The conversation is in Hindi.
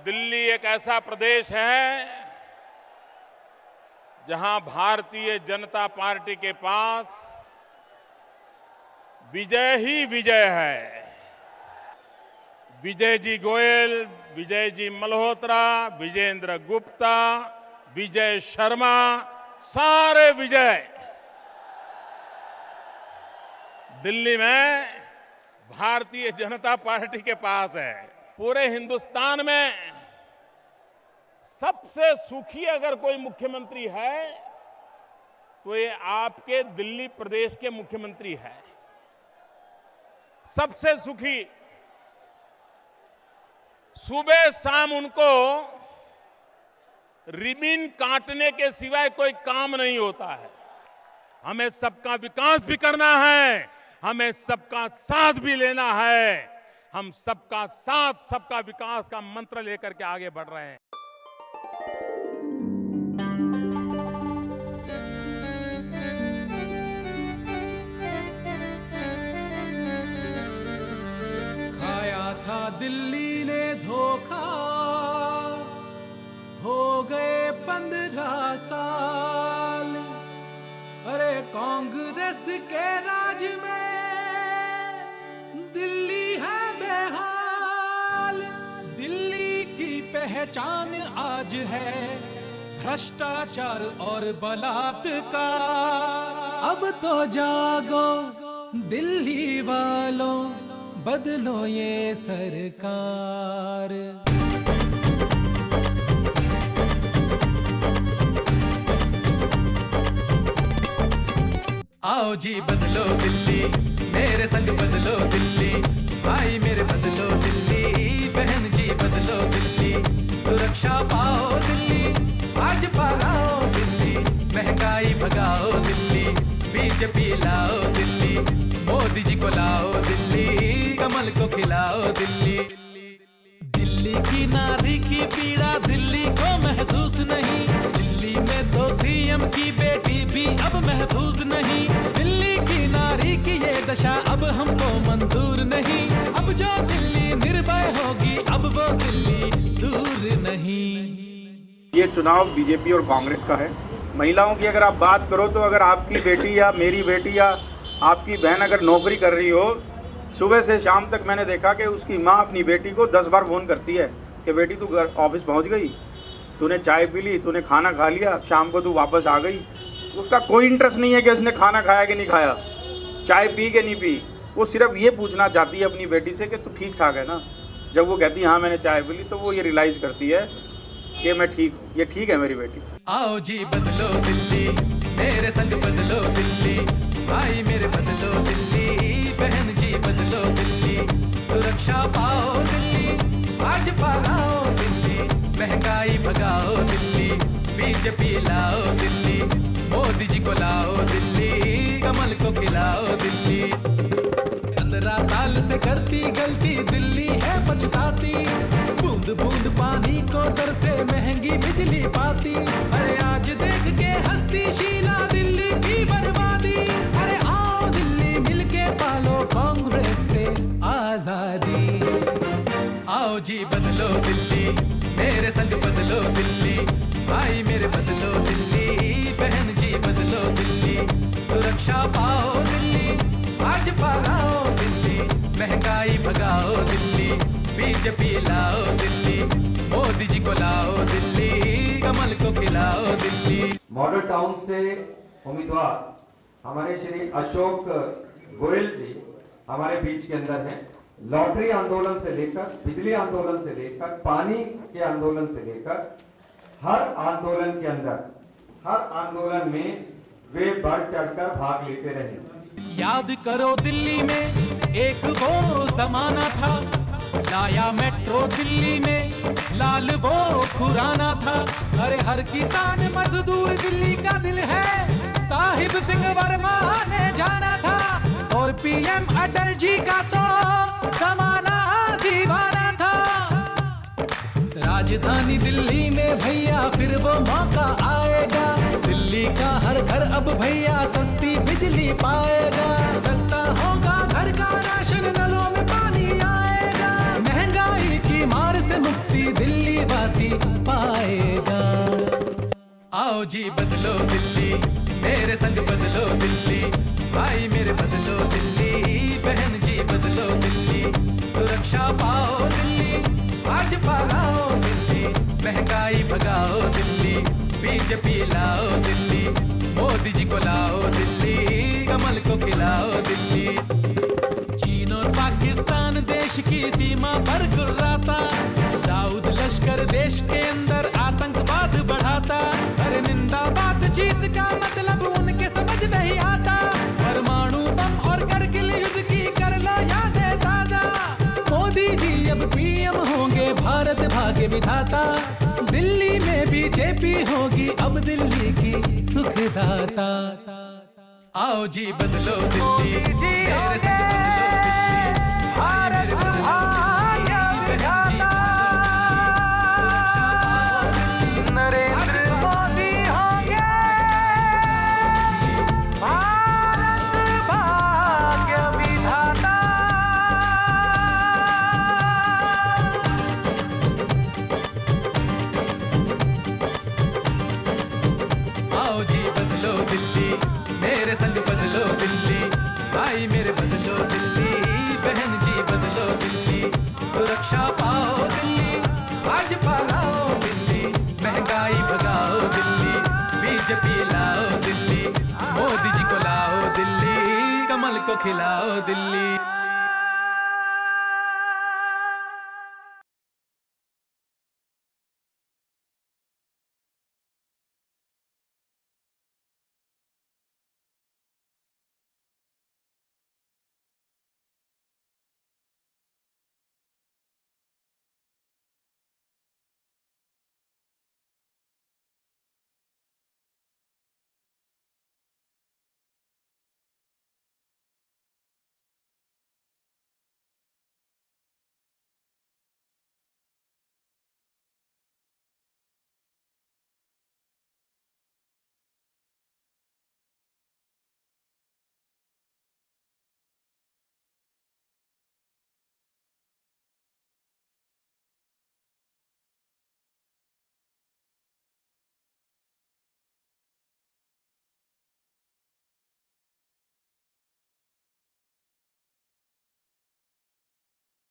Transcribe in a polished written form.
दिल्ली एक ऐसा प्रदेश है जहां भारतीय जनता पार्टी के पास विजय ही विजय है। विजय जी गोयल, विजय जी मल्होत्रा, विजेंद्र गुप्ता, विजय शर्मा, सारे विजय दिल्ली में भारतीय जनता पार्टी के पास है। पूरे हिंदुस्तान में सबसे सुखी अगर कोई मुख्यमंत्री है तो ये आपके दिल्ली प्रदेश के मुख्यमंत्री है। सबसे सुखी। सुबह शाम उनको रिबन काटने के सिवाय कोई काम नहीं होता है। हमें सबका विकास भी करना है, हमें सबका साथ भी लेना है। हम सबका साथ सबका विकास का मंत्र लेकर के आगे बढ़ रहे हैं। खाया था दिल्ली ने धोखा, हो गए 15 साल। अरे कांग्रेस के राज में दिल्ली है बेहाल। दिल्ली की पहचान आज है भ्रष्टाचार और बलात्कार। अब तो जागो दिल्ली वालों, बदलो ये सरकार। आओ जी बदलो दिल्ली, मेरे संग बदलो दिल्ली। भाई मेरे बदलो दिल्ली, बहन जी बदलो दिल्ली। सुरक्षा पाओ दिल्ली, आज भगाओ दिल्ली। महंगाई भगाओ दिल्ली, बीजेपी लाओ दिल्ली। मोदी जी को लाओ दिल्ली, कमल को खिलाओ दिल्ली। दिल्ली की नारी की पीड़ा दिल्ली को महसूस नहीं। दिल्ली में तो सीएम की बेटी भी अब महफूज नहीं। दिल्ली की नारी की ये दशा अब हमको मंजूर नहीं। अब जो दिल्ली निर्भय होगी, अब वो दिल्ली दूर नहीं। ये चुनाव बीजेपी और कांग्रेस का है। महिलाओं की अगर आप बात करो तो अगर आपकी बेटी या मेरी बेटी या आपकी बहन अगर नौकरी कर रही हो, सुबह से शाम तक मैंने देखा कि उसकी माँ अपनी बेटी को 10 बार फ़ोन करती है कि बेटी तू घर ऑफिस पहुँच गई, तूने चाय पी ली, तूने खाना खा लिया, शाम को तू वापस आ गई। उसका कोई इंटरेस्ट नहीं है कि उसने खाना खाया कि नहीं खाया, चाय पी कि नहीं पी। वो सिर्फ ये पूछना चाहती है अपनी बेटी से कि तू ठीक ठाक है ना। जब वो कहती है हाँ मैंने चाय पी ली, तो वो ये रियलाइज़ करती है कि मैं ठीक हूँ, ये ठीक है मेरी बेटी। आओ जी बदलो दिल्ली, मेरे संग बदलो दिल्ली। भाई मेरे बदलो दिल्ली, बहन जी बदलो दिल्ली। सुरक्षा पाओ दिल्ली, आज भगाओ दिल्ली। महंगाई भगाओ दिल्ली, बीजेपी लाओ दिल्ली। मोदी जी को लाओ दिल्ली, कमल को खिलाओ दिल्ली। 15 साल से करती गलती दिल्ली है पछताती। बूंद बूंद पानी को दर से महंगी बिजली पाती। अरे आज देख के हंसती शीला दिल्ली की बर्बादी। अरे आओ दिल्ली मिलके पालो कांग्रेस से आजादी। आओ जी बदलो दिल्ली, मेरे संग बदलो दिल्ली। भाई मेरे बदलो दिल्ली, बहन जी बदलो दिल्ली। सुरक्षा पाओ दिल्ली, आज भगाओ दिल्ली। महंगाई भगाओ दिल्ली, बीजेपी लाओ दिल्ली। मोदी जी को लाओ दिल्ली, कमल को खिलाओ दिल्ली। मॉडल टाउन से उम्मीदवार हमारे श्री अशोक गोयल जी हमारे बीच के अंदर हैं। लॉटरी आंदोलन से लेकर, बिजली आंदोलन से लेकर, पानी के आंदोलन से लेकर, हर आंदोलन के अंदर, हर आंदोलन में वे बढ़ चढ़कर भाग लेते रहे। याद करो दिल्ली में एक वो जमाना था, लाया मेट्रो दिल्ली में, लाल वो खुराना था। अरे हर किसान मजदूर दिल्ली का दिल है, साहिब सिंह वर्मा ने जाना था। और पीएम अटल जी का तो जमाना दीवाना था। राजधानी दिल्ली में भैया फिर वो मौका आएगा। दिल्ली का हर घर अब भैया सस्ती बिजली पाएगा। सस्ता होगा घर का राशन, नलों में पानी आएगा। महंगाई की मार से मुक्ति दिल्ली वासी पाएगा। आओ जी बदलो दिल्ली, मेरे संग बदलो दिल्ली, भाई मेरे बदलो दिल्ली, बहन जी बदलो दिल्ली, सुरक्षा पाओ दिल्ली, आज पाओ दिल्ली, महंगाई भगाओ दिल्ली, बीजेपी लाओ दिल्ली, मोदी जी को लाओ दिल्ली, कमल को खिलाओ दिल्ली। चीन और पाकिस्तान देश की सीमा पर गुर्राता, दाऊद लश्कर देश के अंदर आतंकवाद बढ़ाता, अरे निंदा बातचीत का मतलब उनके समझ नहीं आता। परमाणु बम और करगिल युद्ध की कर लो यादें ताजा, मोदी जी अब पीएम होंगे, भारत भाग्य विधाता, दिल्ली में बीजेपी होगी अब दिल्ली की सुखदाता। आओ जी बदलो दिल्ली, मेरे संग बदलो दिल्ली, भारत भाग्य विधाता, नरेंद्र मोदी होंगे भारत भाग्य विधाता। आओ जी बदलो दिल्ली, मेरे संग बदलो दिल्ली, भाई मेरे बदलो दिल्ली, बहन जी बदलो दिल्ली, सुरक्षा पाओ दिल्ली, आज पाओ दिल्ली, महंगाई भगाओ दिल्ली, बीजेपी लाओ दिल्ली, मोदी जी को लाओ दिल्ली, कमल को खिलाओ दिल्ली।